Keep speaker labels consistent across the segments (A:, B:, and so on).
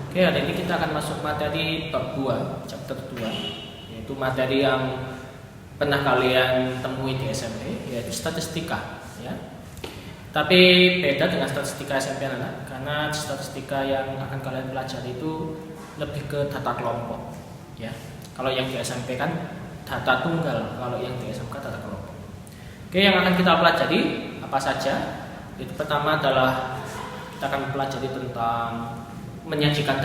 A: Oke, hari ini kita akan masuk materi bab 2, chapter 2, yaitu materi yang pernah kalian temui di SMP, yaitu statistika, ya. Tapi beda dengan statistika SMP anak, karena statistika yang akan kalian pelajari itu lebih ke data kelompok, ya. Kalau yang di SMP kan data tunggal, kalau yang di SMK data kelompok. Oke, yang akan kita pelajari apa saja? Itu pertama adalah kita akan pelajari tentang menyajikan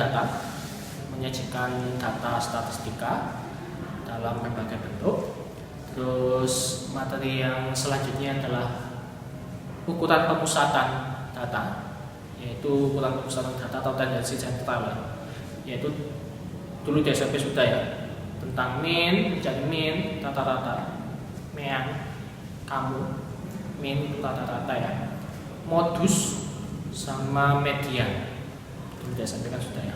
A: data statistika dalam berbagai bentuk. Terus materi yang selanjutnya adalah ukuran pemusatan data, yaitu ukuran pemusatan data atau tendensi sentral, yaitu dulu di SMP sudah ya, tentang mean, mencari mean, rata-rata, mean, kamu, mean itu rata-rata ya, modus sama median. Sudah sampaikan sudah ya.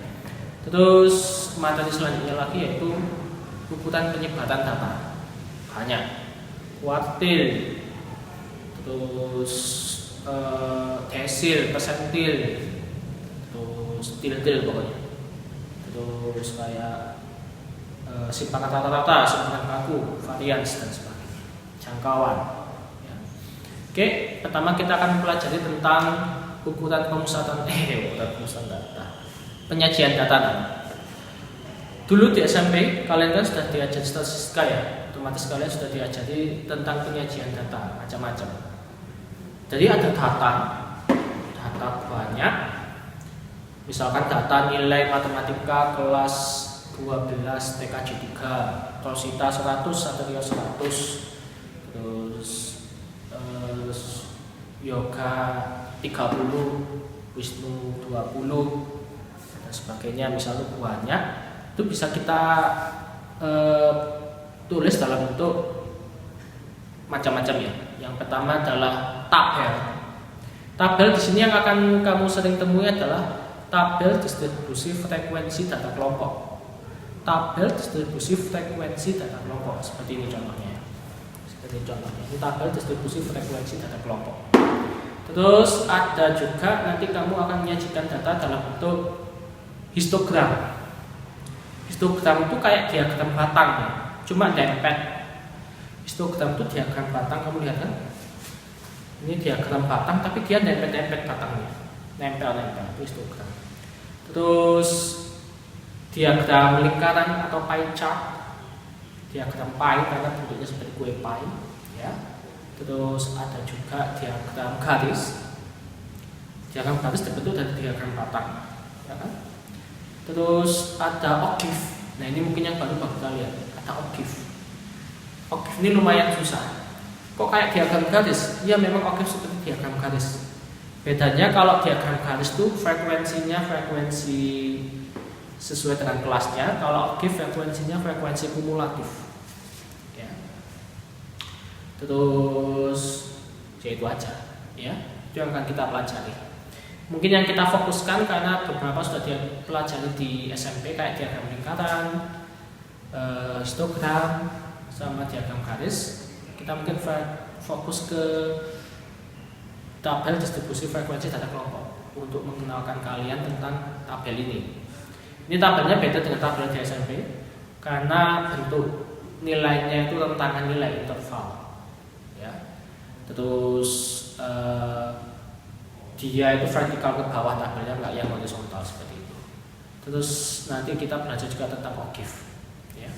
A: Terus materi selanjutnya lagi yaitu ukuran penyebaran data, banyak, kuartil, terus desil, persentil, terus tilde pokoknya, terus kayak simpangan rata-rata, simpangan kaku, varians dan sebagainya, jangkauan. Ya. Oke, pertama kita akan mempelajari tentang ukuran pemusatan data, penyajian data. Dulu di SMP kalian kan sudah diajari statistika ya, otomatis kalian sudah diajari tentang penyajian data macam-macam. Jadi ada data banyak, misalkan data nilai matematika kelas 12 TKJ 3, Rosita 100, Satrio 100, terus Yoga 30, Wisnu 20 dan sebagainya, misalnya banyak, itu bisa kita tulis dalam bentuk macam-macam ya. Yang pertama adalah tabel. Tabel di sini yang akan kamu sering temui adalah tabel distribusi frekuensi data kelompok. Tabel distribusi frekuensi data kelompok seperti ini contohnya. Ini tabel distribusi frekuensi data kelompok. Terus ada juga nanti kamu akan menyajikan data dalam bentuk histogram. Histogram itu kayak diagram batang ya, cuma dempet. Histogram itu diagram batang, kamu lihat kan? Ini diagram batang tapi dia dempet-dempet batangnya, nempel-nempel, itu histogram. Terus diagram lingkaran atau pie chart, diagram pie karena bentuknya seperti kue pie, ya. Terus ada juga diagram garis. Diagram garis terbentuk dari diagram batang, ya kan? Terus ada okif. Nah ini mungkin yang baru kita lihat, ada okif. Okif ini lumayan susah. Kok kayak diagram garis? Ya memang okif seperti diagram garis. Bedanya kalau diagram garis itu frekuensinya frekuensi sesuai dengan kelasnya. Kalau okif frekuensinya frekuensi kumulatif. Terus ya itu aja ya, itu yang akan kita pelajari. Mungkin yang kita fokuskan karena beberapa sudah dipelajari di SMP kayak diagram lingkaran, histogram sama diagram garis. Kita mungkin fokus ke tabel distribusi frekuensi data kelompok untuk mengenalkan kalian tentang tabel ini. Ini tabelnya beda dengan tabel di SMP karena bentuk nilainya itu rentangan nilai interval. Terus dia itu vertikal ke bawah tabelnya, nggak yang horizontal seperti itu. Terus nanti kita belajar juga tentang okif ya.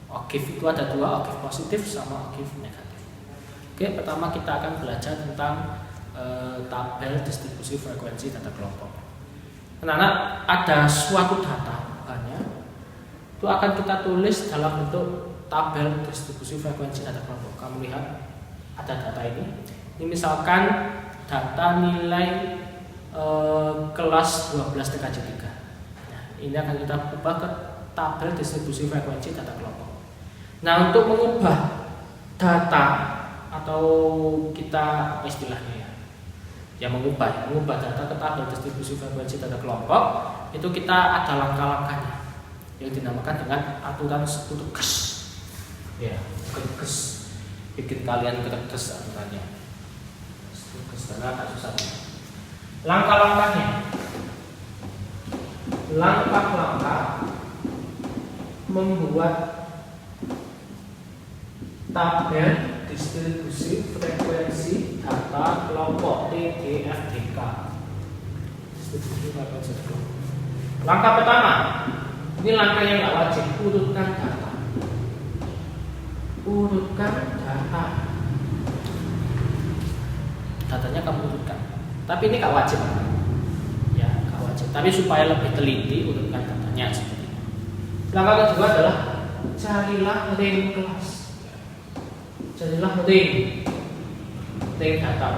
A: Okif itu ada dua, okif positif sama okif negatif. Oke, pertama kita akan belajar tentang tabel distribusi frekuensi data kelompok. Anak-anak, ada suatu data banyak itu akan kita tulis dalam bentuk tabel distribusi frekuensi data kelompok. Kamu lihat ada data ini misalkan data nilai kelas 12 TKJ 3. Nah, ini akan kita ubah ke tabel distribusi frekuensi data kelompok. Nah, untuk mengubah data atau kita apa istilahnya ya, mengubah data ke tabel distribusi frekuensi data kelompok, itu kita ada langkah-langkahnya yang dinamakan dengan aturan Stuttgart. Ya, Stuttgart. Bikin kalian ketegas aturannya, karena agak susah. Langkah-langkahnya langkah-langkah membuat tabel distribusi frekuensi data kelompok TDFDK. Langkah pertama, ini langkah yang nggak wajib, urutkan data. Urutkan data. Datanya kamu urutkan. Tapi ini nggak wajib, ya nggak wajib. Tapi supaya lebih teliti, urutkan datanya seperti ini. Langkah kedua adalah carilah range kelas. Carilah range data.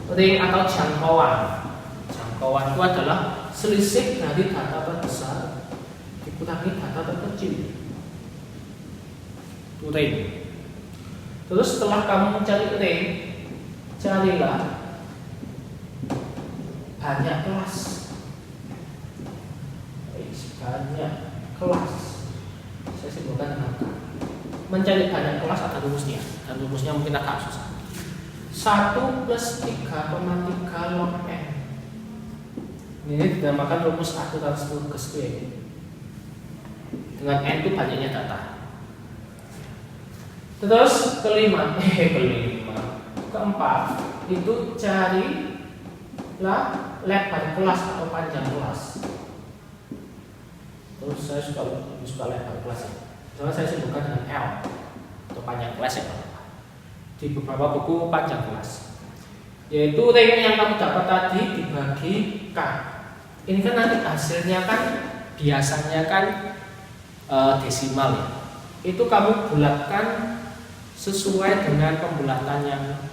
A: Range atau jangkauan. Jangkauan itu adalah selisih dari data terbesar dikurangi data terkecil. Itu range. Terus setelah kamu mencari range, carilah banyak kelas. Banyak kelas. Saya sebutkan dengan K. Mencari banyak kelas ada rumusnya, dan rumusnya mungkin agak susah. 1 plus 3,3 log n. Ini dinamakan rumus aturan Sturgeon. Dengan n itu banyaknya data. Terus keempat itu carilah lebar kelas atau panjang kelas. Terus saya suka lebar kelas ya. Soalnya saya sebutkan dengan L atau panjang kelas ya. Di beberapa buku panjang kelas, yaitu range yang kamu dapat tadi dibagi K. Ini kan nanti hasilnya kan biasanya kan desimal ya. Itu kamu bulatkan sesuai dengan pembulatan yang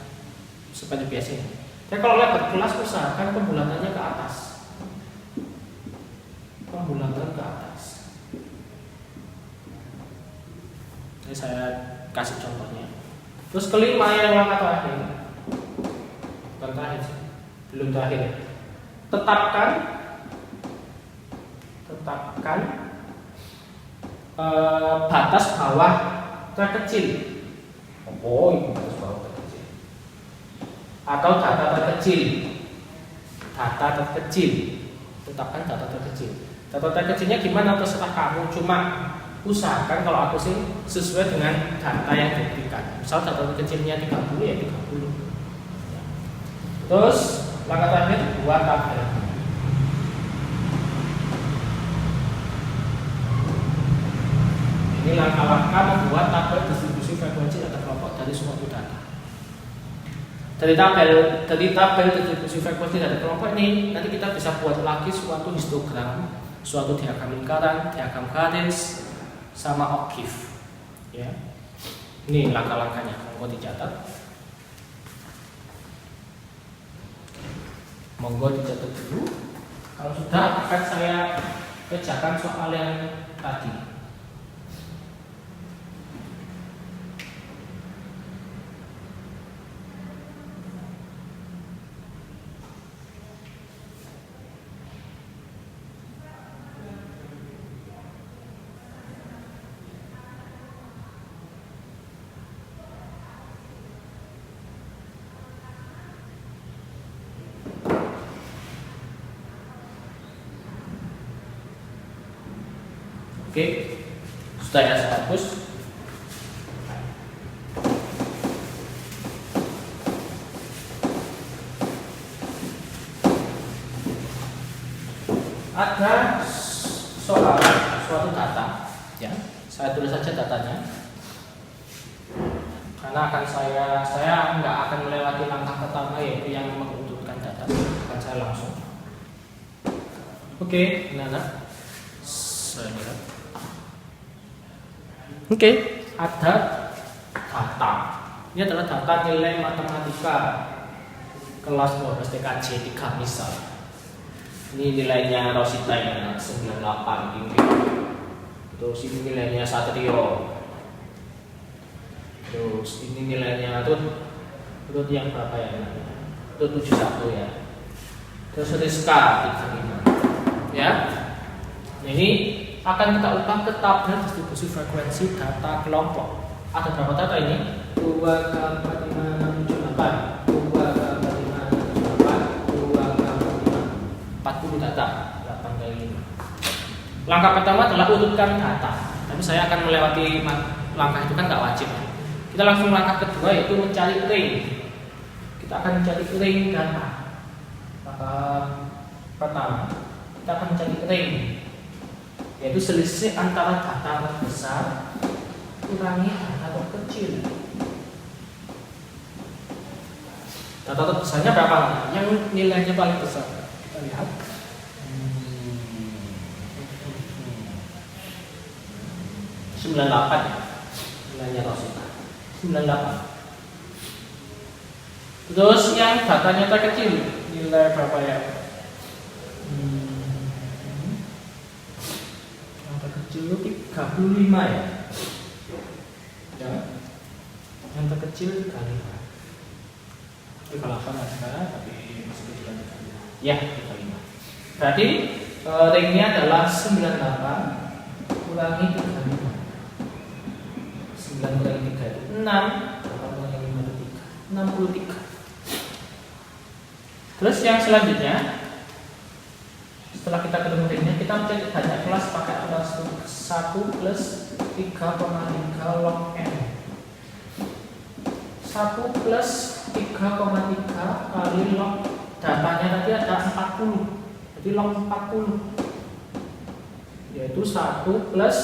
A: seperti biasanya. Tapi kalau lebar kelas usahakan pembulatannya ke atas. Pembulatan ke atas. Ini saya kasih contohnya. Terus kelima yang langkah terakhir. Bukan terakhir sih. Belum terakhir. Tetapkan batas bawah terkecil. Oh, ini batas bawah terkecil. Atau data terkecil. Data terkecil. Tetapkan data terkecil. Data terkecilnya gimana terserah kamu, cuma usahakan kalau aku sih sesuai dengan data yang diberikan. Misal data kecilnya 30 ya 30. Ya. Terus langkah terakhir buat tabel. Ini langkah-langkah membuat tabel distribusi frekuensi data kelompok dari suatu data. Dari tabel distribusi frekuensi data kelompok ini nanti kita bisa buat lagi suatu histogram, suatu diagram lingkaran, diagram garis, sama OKIF, ya. Ini langkah-langkahnya, monggo dicatat. Monggo dicatat dulu. Kalau sudah akan saya kerjakan soal yang tadi. Oke, sudah ya, saya hapus. Ada soal suatu data, ya. Saya tulis saja datanya. Karena akan saya nggak akan melewati langkah pertama yaitu yang mengurutkan data. Akan saya langsung. Oke, Nana. Saya lihat. Oke, ada data. Ini adalah data nilai matematika kelas 12 TKJ 3 misal. Ini nilainya Rosita yang 98 ini. Terus ini nilainya Satrio. Terus ini nilainya Rut yang berapa ya? Rut 71 ya. Terus Rizka 35. Ya. Nah, ini akan kita ubah ke tabel distribusi frekuensi data kelompok. Ada berapa data ini? 2 ke 4, 5, 6, 7, 8 2 ke 4, 5, 6, 7, 8 2 ke 4, 5 40 data. Langkah pertama adalah urutkan data. Tapi saya akan melewati langkah itu kan nggak wajib. Kita langsung langkah kedua yaitu mencari range. Kita akan mencari range data. Langkah pertama kita akan mencari range, yaitu selisih antara data terbesar kurangi data terkecil. Data terbesarnya berapa? Yang nilainya paling besar. Kita lihat. 98 ya. Nilainya Rosita. 98. Terus yang datanya terkecil, nilai berapa ya? Yang terkecil itu 35 ya. Ya. Yang terkecil 35. 38 ada, tapi masih kecil lagi. Ya, 35. Berarti ringnya adalah 98 kurangi 35. 9 kurangi 3 itu 6. 8 kurangi 5 itu 3. 63. Terus yang selanjutnya, setelah kita ketemu ringnya, kita mencari banyak kelas pakai kelas 1 plus 3,3 log n. 1 plus 3,3 kali log datanya tadi ada 40. Jadi log 40 yaitu 1 plus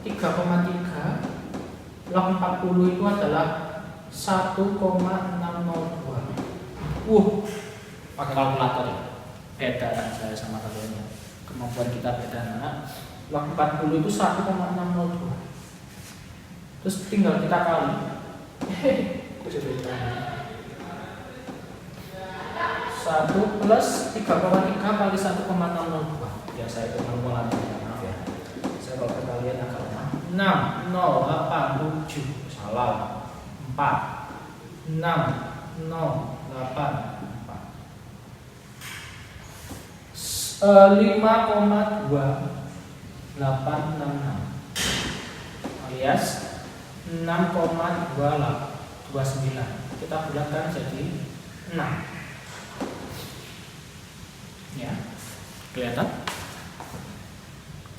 A: 3,3 log 40 itu adalah 1,602. Pakai kalkulator ya. Beda kan saya sama kalian. Kemampuan kita beda. Nah, log 40 itu 1,602. Terus tinggal kita kali. Kok beda? 1 plus 3,3 kali 1,602. Ya saya itu mengulangi, maaf ya. Saya kalau kalian agak lemah. 6, 0, 8, 7. Salah. 4, 6, 0, 8, 4. 5,2866 alias 6,29. Kita bulatkan jadi 6. Ya, kelihatan?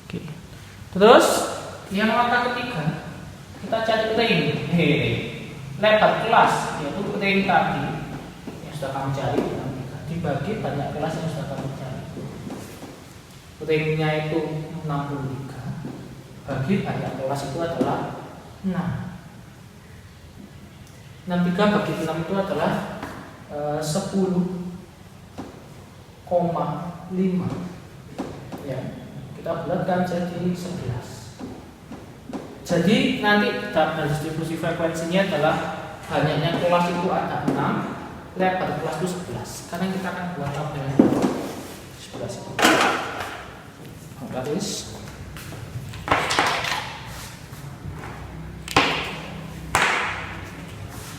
A: Oke. Terus yang langkah ketiga kita cari range. Lebar kelas yaitu range tadi yang sudah kamu cari dibagi banyak kelas yang sudah kamu cari. Range-nya itu 63 bagi banyak kelas itu adalah 6. 63 bagi 6 itu adalah 10,5. Ya, kita bulatkan jadi 11. Jadi nanti data distribusi frekuensinya adalah banyaknya kelas itu ada 6, lebar kelas itu 11. Karena kita akan buat tabelnya 11 itu. Otomatis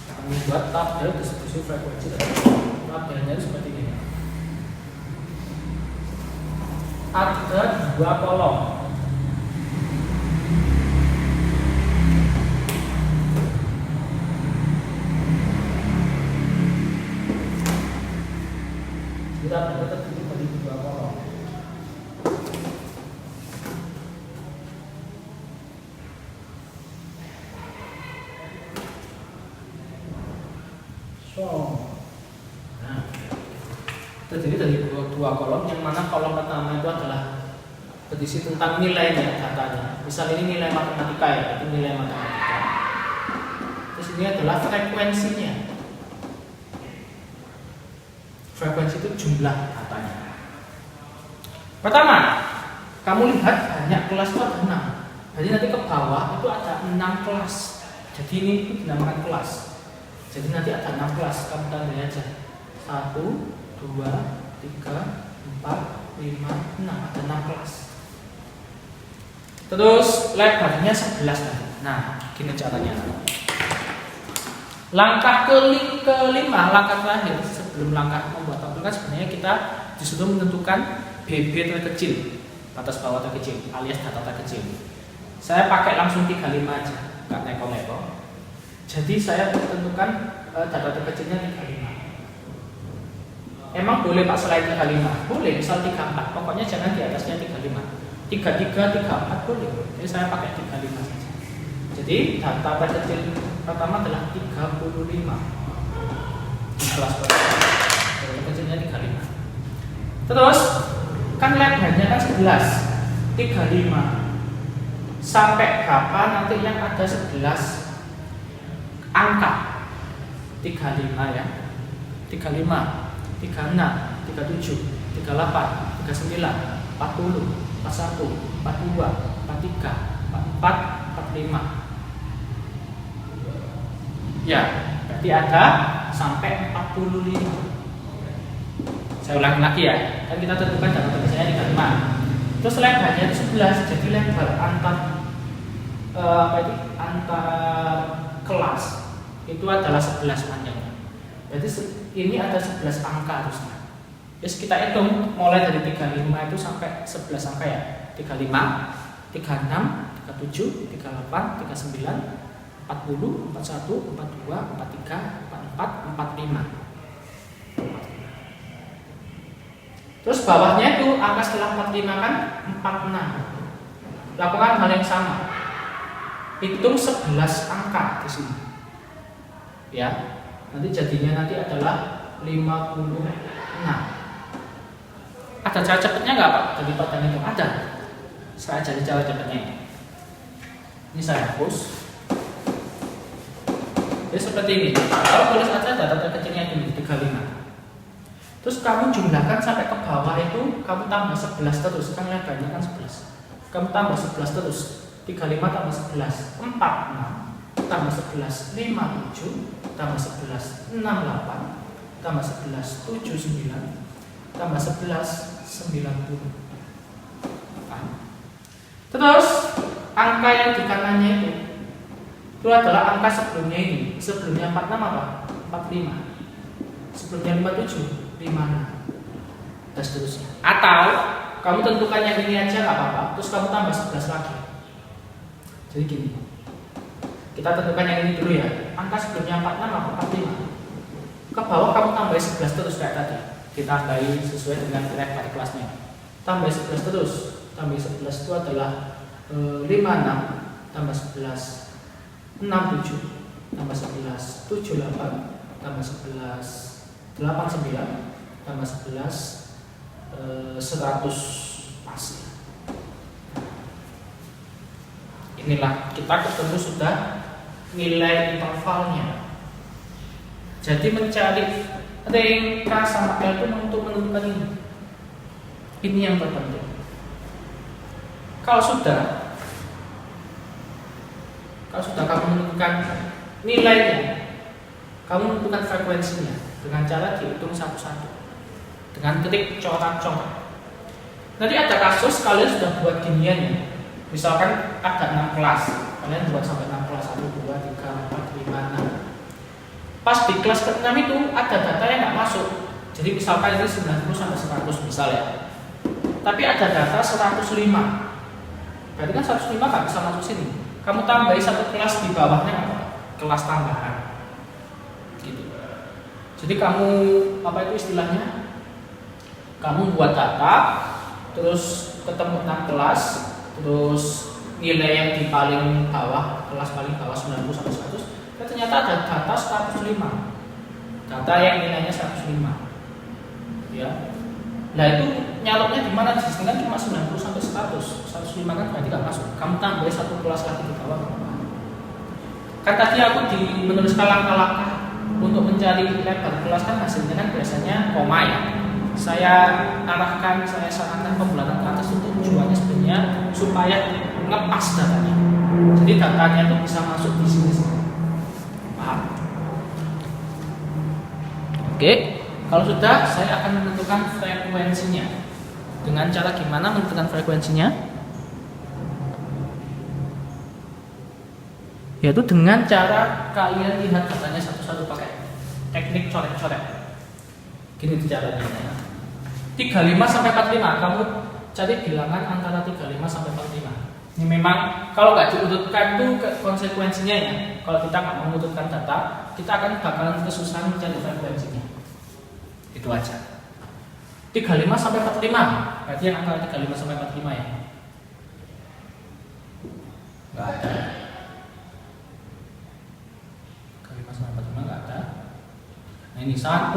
A: akan membuat tabel distribusi frekuensi. Tabelnya seperti ini. Ada 2 kolom. Kita terdiri dari 2 kolom. Nah, terdiri dari dua kolom, yang mana kolom pertama itu adalah berisi tentang nilainya, datanya. Misal ini nilai matematika ya, itu nilai matematika. Terus ini adalah frekuensinya. Frekuensi itu jumlah datanya. Pertama, kamu lihat banyak kelas itu ada 6. Jadi nanti ke bawah itu ada 6 kelas. Jadi ini dinamakan kelas. Jadi nanti ada 6 kelas, kamu tandai aja. 1, 2, 3, 4, 5, 6. Ada 6 kelas. Terus lebarnya 11 tadi. Nah, gini caranya. Langkah kelima, langkah terakhir sebelum langkah membuat tabel kan sebenarnya kita disuruh menentukan BB terkecil, batas bawah terkecil, alias data terkecil. Saya pakai langsung 35 aja, nggak neko-neko. Jadi saya tentukan data terkecilnya 35. Emang boleh Pak selain 35? Boleh, misal 34. Pokoknya jangan di atasnya 35. 33, 34 boleh. Jadi saya pakai 35 saja. Jadi data persentil pertama adalah 35 di kelas pertama. Kecilnya 35. Terus kan lebarnya kan 11, 35 sampai berapa nanti yang ada 11 angka. 35 ya, 35, 36, 37, 38, 39, 40, 41, 42, 43, 44, 45. Ya, berarti ada sampai 45. Saya ulangi lagi ya, kan kita tentukan data tulisannya 35. Terus lebarnya itu 11, jadi lebar antar antar kelas itu adalah 11 panjangnya. Berarti ini ada 11 angka harusnya. Terus kita hitung mulai dari 35 itu sampai 11 angka ya. 35, 36, 37, 38, 39, 40, 41, 42, 43, 44, 45. Terus bawahnya itu angka setelah 45 kan 46. Lakukan hal yang sama. Hitung 11 angka di sini. Ya. Nanti jadinya nanti adalah 56. Ada cara cepatnya nggak Pak? Dari pertanyaan itu ada. Saya ajarin cara cepatnya. Ini saya hapus. Jadi seperti ini. Kalau tulis aja data terkecilnya itu 35. Terus kamu jumlahkan sampai ke bawah itu, kamu tambah 11 terus. Kan lebarnya kan 11. Kamu tambah 11 terus. 35 tambah 11, 46. Tambah 11, 57. Tambah 11, 68. Tambah 11, 79. Tambah 11, 90. Terus angka yang di kanannya itu adalah angka sebelumnya ini. Sebelumnya 46 apa? 45. Sebelumnya 57, 56. Dan seterusnya. Atau kamu tentukan yang ini aja nggak apa-apa. Terus kamu tambah 11 lagi. Jadi gini. Kita tentukan yang ini dulu ya. Angka sebelumnya 46 apa? 45. Ke bawah kamu tambah 11 terus kayak tadi. Ditambahi sesuai dengan lebar kelasnya. Tambah 11 terus. Tambah 11 itu adalah 56 tambah 11 67 tambah 11 78 tambah 11 89 tambah 11 100 pasti. Inilah kita ketemu sudah nilai intervalnya. Jadi mencari range K sama L itu untuk menentukan ini. Ini yang terpenting. Kalau sudah kamu menentukan nilainya, kamu menentukan frekuensinya dengan cara dihitung satu-satu dengan ketik coret-coret. Nanti ada kasus kalian sudah buat ginian ya. Misalkan ada 6 kelas, kalian buat sampai 6 kelas 1, 2, 3, 4, 5, 6. Pas di kelas ke-6 itu ada data yang nggak masuk. Jadi misalkan ini 90 sampai 100 misal ya. Tapi ada data 105. Berarti kan 105 nggak bisa masuk sini. Kamu tambahi satu kelas di bawahnya apa? Kelas tambahan. Gitu. Jadi kamu apa itu istilahnya? Kamu buat data, terus ketemu 6 kelas, terus nilai yang di paling bawah, kelas paling bawah 90 sampai 100. Ternyata ada data 105. Data yang nilainya 105. Ya. Nah itu nyaloknya di mana? Di sini kan cuma 90 sampai 100. 105 kan berarti nggak masuk. Kamu tambah satu kelas lagi di bawah. Kan tadi aku menuliskan langkah-langkah untuk mencari lebar kelas kan hasilnya kan biasanya koma ya. Saya arahkan, saya sarankan pembulanan ke atas untuk tujuannya sebenarnya supaya ngepas datanya. Jadi datanya itu bisa masuk di sini. Paham? Oke. Kalau sudah, saya akan menentukan frekuensinya. Dengan cara gimana menentukan frekuensinya? Yaitu dengan cara kalian lihat datanya satu-satu pakai teknik coret-coret. Gini caranya. 35 sampai 45, kamu cari bilangan antara 35 sampai 45. Ini memang kalau nggak diurutkan tuh konsekuensinya ya. Kalau kita nggak mengurutkan data, kita akan bakalan kesusahan mencari frekuensinya. Itu aja. 35 sampai 45. Berarti yang antara 35 sampai 45 ya. nggak ada. Kali 5 sama 45 nggak ada. Nah ini 1,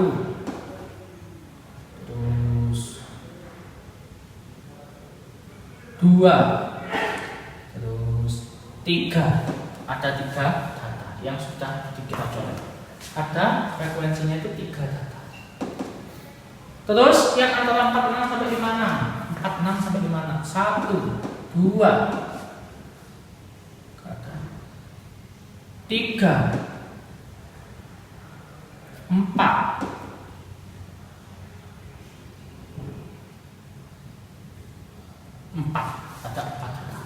A: terus 2, terus 3. Ada 3 data yang sudah kita coret. Ada frekuensinya itu 3 data. Terus yang antara 46 sampai 56, 46 sampai 56, 1, 2, 3, 4, 4, ada 4 data.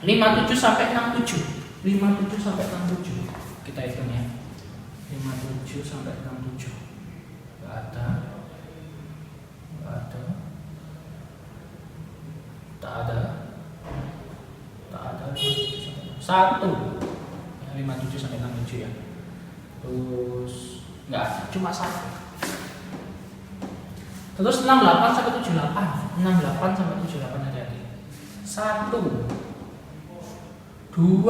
A: 57 sampai 67, 57 sampai 67, kita hitung ya. 57 sampai 67, nggak ada, nggak ada, tak ada, tak ada. 1, 57 sampai 67 ya. Terus nggak ada, cuma 1. Terus 68 sampai 78, 68 sampai 78 aja. 1, 2,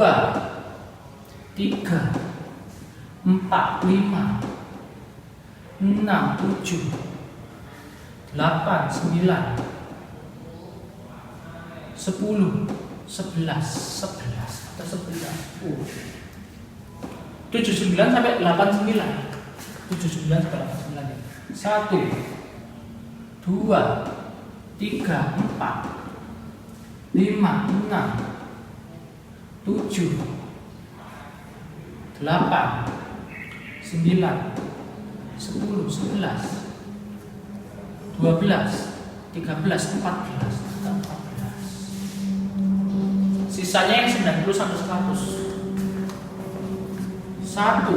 A: 3, 4, 5, 6, 7, 8, 9, 10, 11, 11, atau 11, 79 sampai 89, 79 sampai 89 ya. 1, 2, 3, 4, 5, 6, 7, 8, 9, 10, 11, 12, 13, 14, 14. Sisanya yang 90 sampai 100. 1, 2,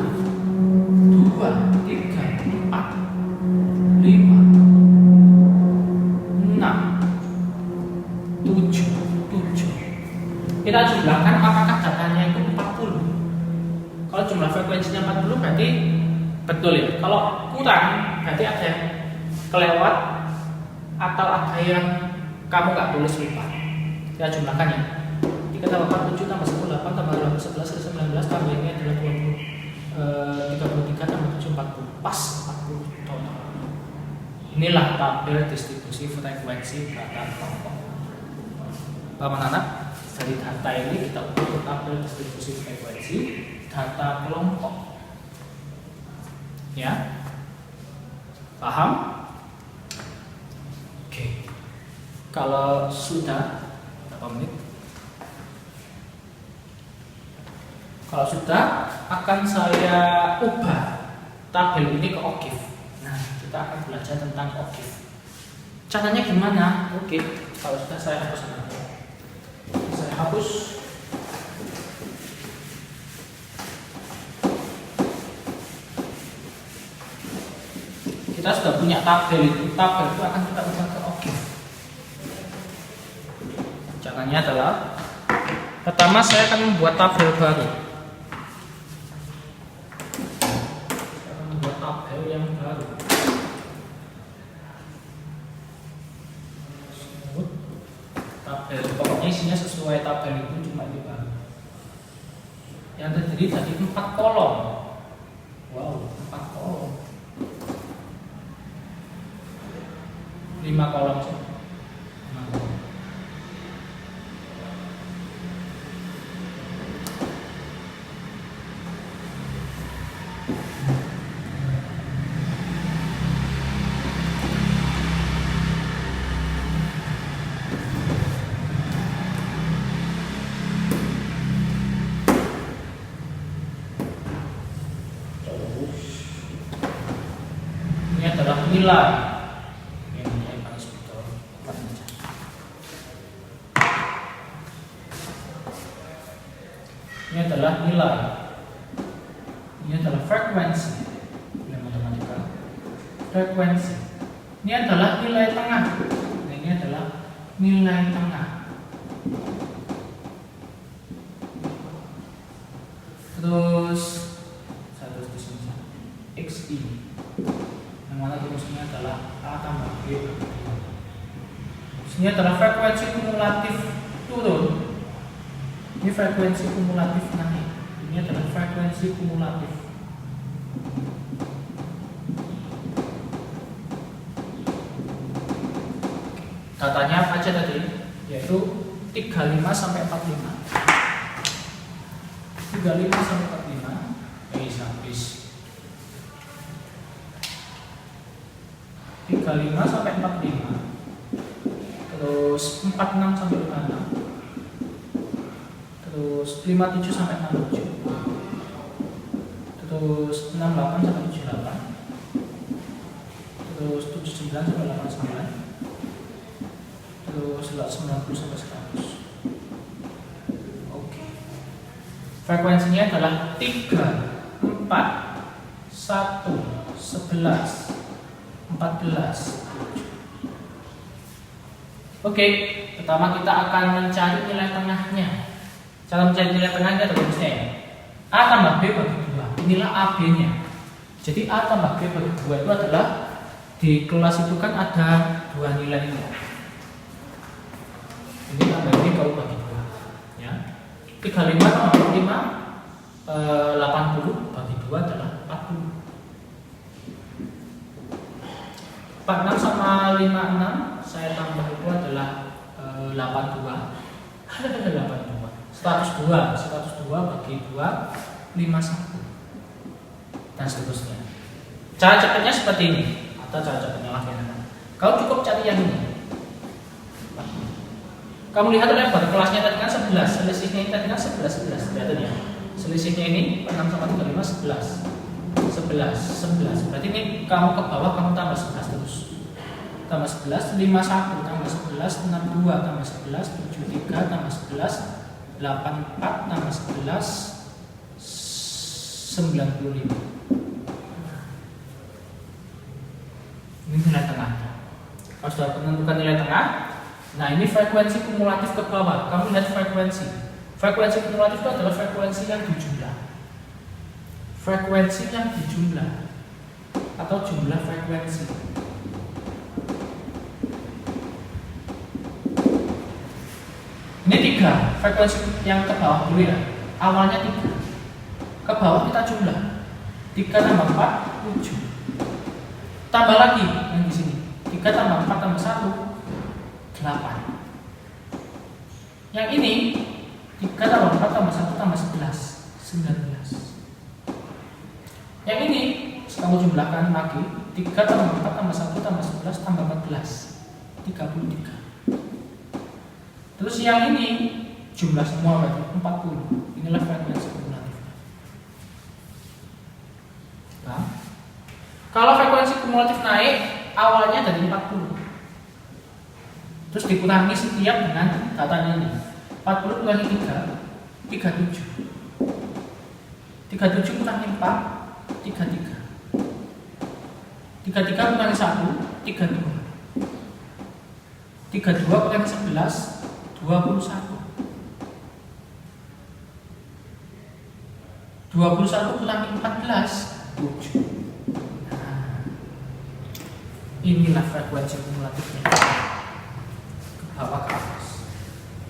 A: 3, 4, 5, 6, 7, 7. Kita jumlahkan apakah datanya itu 40. Kalau jumlah frekuensinya 40 berarti betul ya. Kalau kurang berarti ada yang kelewat atau ada yang kamu nggak tulis lupa. Kita jumlahkan ya. 3 tambah 47 tambah 10, 8 tambah 11 19 tambah ini adalah 33 tambah 7 40. Pas 40 total. Inilah tabel distribusi frekuensi data kelompok. Paman anak, dari data ini kita ukur ke tabel distribusi frekuensi data kelompok. Ya, paham? Oke. Kalau sudah berapa menit? Kalau sudah, akan saya ubah tabel ini ke OGIF. Nah, kita akan belajar tentang OGIF. Caranya gimana? Oke, kalau sudah saya hapus nanti. Saya hapus. Kita sudah punya tabel itu. Tabel itu akan kita ubah ke OGIF. Caranya adalah pertama saya akan membuat tabel baru. Yang baru. Tabel pokoknya isinya sesuai tabel itu, cuma ini baru. Yang terdiri dari 4 kolom. Wow, 4 kolom. 5 kolom sih. 5 kolom. Nilai ini adalah nilai, ini adalah frekuensi, nilai matematika frekuensi, ini adalah nilai tengah, nah, ini adalah nilai tengah. Terus satu di sini XI, yang mana rumusnya adalah A tambah B. Ini adalah frekuensi kumulatif turun. Ini frekuensi kumulatif naik. Ini adalah frekuensi kumulatif. Datanya apa aja tadi? Yaitu 35 sampai 45. 35 sampai 45. Habis. 35 sampai 45. Terus 46 sampai 56. Terus 57 sampai 67. Terus 68 sampai 78. Terus 79 sampai 89. Terus 90 sampai 100. Oke. Frekuensinya adalah 3, 4, 1, 11, 14. Oke, pertama kita akan mencari nilai tengahnya. Cara mencari nilai tengahnya adalah rumusnya ya. A tambah B bagi 2. Inilah AB-nya. Jadi A tambah B bagi 2 itu adalah di kelas itu kan ada dua nilai ini. Ini tambah ini kalau bagi 2 ya. 35 tambah 45 80 bagi 2 adalah 40. 46 sama 56 saya tambah itu adalah 82. 82. 102 bagi 2 51 dan seterusnya. Cara cepatnya seperti ini atau cara cepatnya lagi. Kau cukup cari yang ini. Kamu lihat lebar kelasnya tadi kan 11, selisihnya ini tadi kan 11. Lihat ya. Selisihnya ini 6 sama 35 11. Berarti ini kamu ke bawah kamu tambah 11 terus. Tambah 11 51 tambah 11 62 tambah 11 73 tambah 11 84 tambah 11 95. Ini nilai tengah. Kalau sudah menentukan nilai tengah, nah ini frekuensi kumulatif ke bawah. Kamu lihat frekuensi. Frekuensi kumulatif itu adalah frekuensi yang dijumlah. Frekuensi yang dijumlah atau jumlah frekuensi. Ini 3 frekuensi yang ke bawah dulu ya. Awalnya 3. Ke bawah kita jumlah 3 tambah 4 7. Tambah lagi yang di sini 3 tambah 4 tambah 1 8. Yang ini 3 tambah 4 tambah 1 tambah 11 19. Yang ini kamu jumlahkan lagi 3 tambah 4 tambah 1 tambah 11 tambah 14 33. Terus yang ini jumlah semua berarti 40. Inilah frekuensi kumulatif. Nah, kalau frekuensi kumulatif naik awalnya dari 40. Terus dikurangi setiap dengan datanya ini. 40 kurangi 3 37. 37 kurangi 4 33. 33 kurangi 1 32. 32 kurangi 11 21. 21 kurangi 14 7. Nah, inilah frekuensi kumulatifnya. Ke bawah ke atas.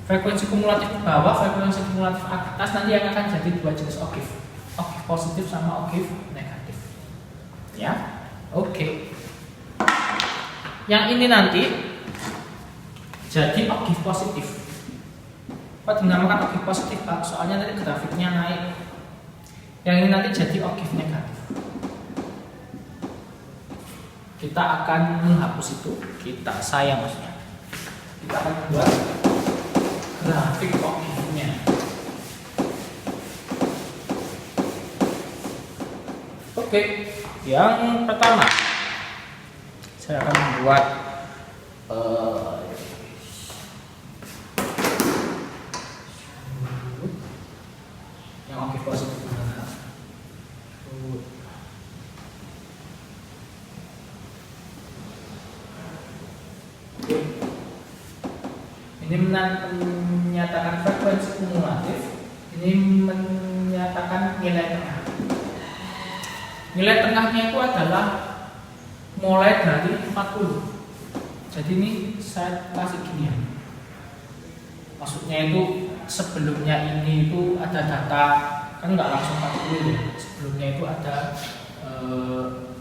A: Frekuensi kumulatif ke bawah, frekuensi kumulatif ke atas nanti yang akan jadi dua jenis oktave. Oktave positif sama oktave negatif. Ya. Oke. Yang ini nanti jadi oktave positif. Apa dinamakan oktave positif, Pak? Soalnya nanti grafiknya naik. Yang ini nanti jadi oktave negatif. Kita akan menghapus itu. Saya maksudnya. Kita akan buat grafik oktavenya. Oke. Yang pertama, saya akan membuat yang oktave positif. Ini menyatakan frekuensi kumulatif, ini menyatakan nilai tengah. Nilai tengahnya itu adalah mulai dari 40. Jadi ini saya kasih gini ya. Maksudnya itu sebelumnya ini itu ada data, kan nggak langsung 40 ya. Sebelumnya itu ada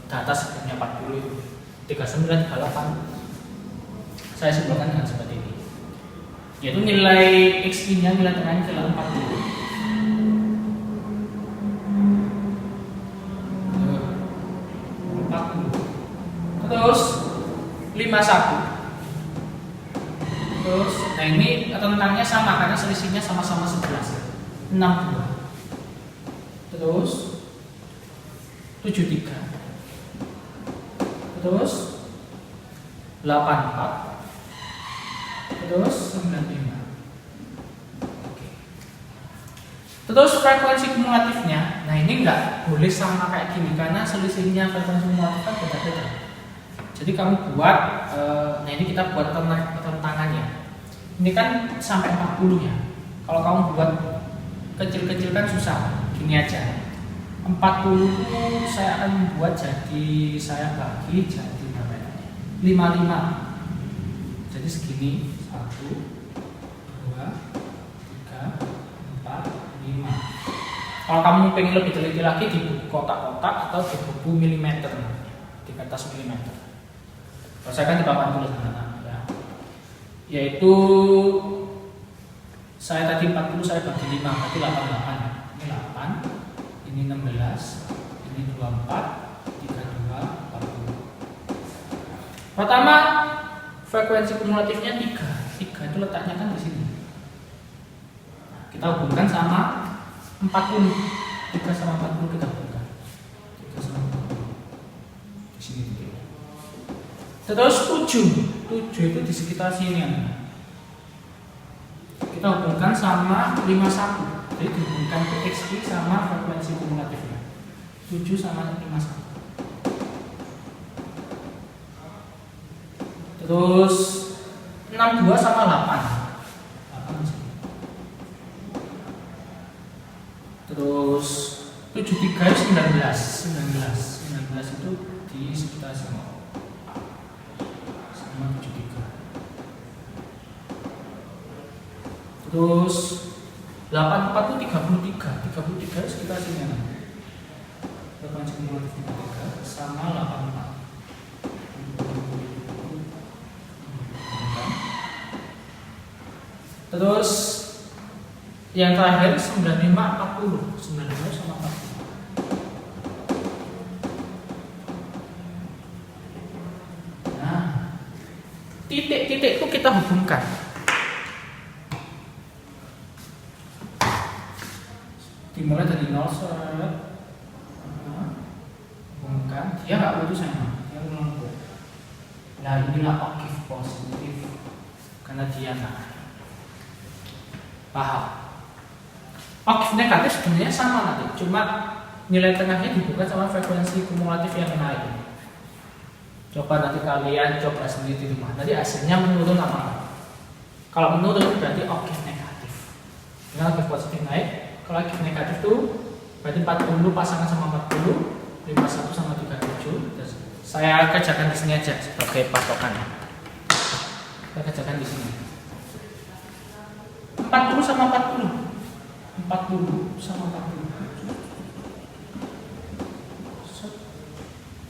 A: data sebelumnya 40 itu 39, 38. Saya simpulkan dengan seperti ini, yaitu nilai XI nya, nilai tengahnya adalah 40. Terus 51. Terus, nah ini rentangnya sama karena selisihnya sama-sama 11. 62. Terus 73. Terus 84. Terus 95. Oke. Terus frekuensi kumulatifnya, nah ini nggak boleh sama kayak gini karena selisihnya frekuensi kumulatif kan beda-beda. Jadi kamu buat, nah ini kita buat rentangannya. Ini kan sampai 40 ya. Kalau kamu buat kecil-kecil kan susah. Gini aja. 40 saya akan buat jadi, saya bagi jadi berapa ya? 55. Jadi segini 1, 2, 3, 4, 5. Kalau kamu pengen lebih teliti lagi di buku kotak-kotak atau di buku milimeter, di kertas milimeter. Kalau saya kan di papan tulis ya. Yaitu saya tadi 40 saya bagi 5 berarti 88. Ini 8, ini 16, ini 24, 32, 40. Pertama, frekuensi kumulatifnya 3. 3 itu letaknya kan di sini. Nah, kita hubungkan sama 40. 3 sama 40 kita hubungkan. 3 sama 40. Di sini titik. Terus 7 itu di sekitar sini. Kita hubungkan sama 51. Jadi dihubungkan ke XI sama frekuensi kumulatifnya. 7 sama 51. Terus 62 sama 8. 8 di sini. Terus 73 itu 19 itu di sekitar sini. 73. Terus 84 itu 33 sekitar sini. Frekuensi kumulatif 3 sama 84. Terus yang terakhir 95 40. 95 sama 40. Nah, titik-titik itu kita hubungkan. Dimulai dari 0 hubungkan, dia nggak butuh sama, dia mengumpul. Nah inilah oktav positif karena dia naik. Paham? Oktav negatif sebenarnya sama nanti, cuma nilai tengahnya dibuka sama frekuensi kumulatif yang naik. Coba nanti kalian coba sendiri di rumah. Nanti hasilnya menurun apa enggak? Kalau menurun berarti oktav negatif. Dengan oktav positif naik. Kalau oktav negatif itu berarti 40 pasangan sama 40, 51 sama 37. Terus saya kerjakan di sini aja sebagai patokan. Kita kerjakan di sini. 40 sama 40. 40 sama 40.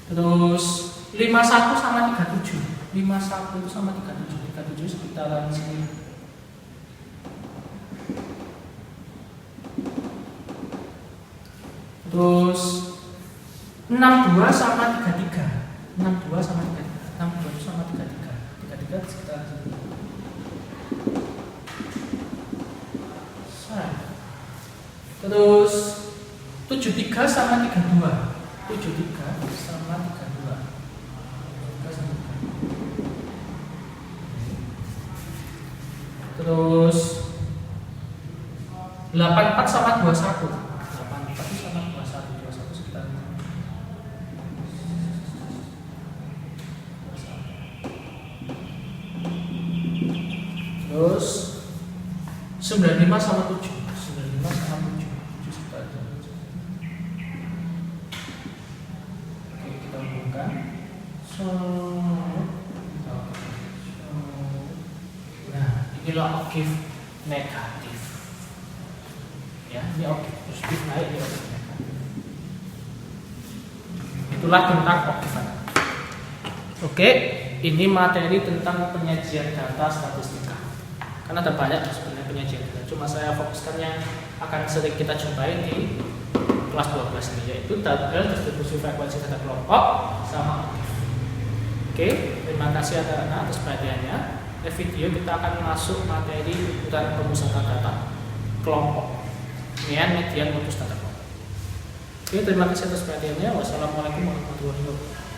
A: Terus 51 sama 37. 51 itu sama 37. 37 sekitaran sini. Terus 62 sama 33. 62 sama 33. 62 itu sama 33. 33 sekitar sini. Terus 73 sama 32. 73 sama 32. Terus 84 sama 21. 84 sama 21. 21 sekitar ini. Terus 95 sama 7. 95 sama 7. 7 sekitar itu. Oke, kita hubungkan. Nah, inilah oktav negatif. Ya, ini objek positif naik, ini objek negatif. Itulah tentang objek data. Oke, ini materi tentang penyajian data statistika. Karena ada banyak sebenarnya penyajian data. Cuma saya fokuskannya akan sering kita jumpai di kelas 12 ini, yaitu tabel distribusi frekuensi data kelompok sama objek. Oke, terima kasih atas perhatiannya. Di video kita akan masuk materi ukuran pemusatan data kelompok. Median modus data kelompok. Oke, terima kasih atas perhatiannya. Wassalamualaikum warahmatullahi wabarakatuh.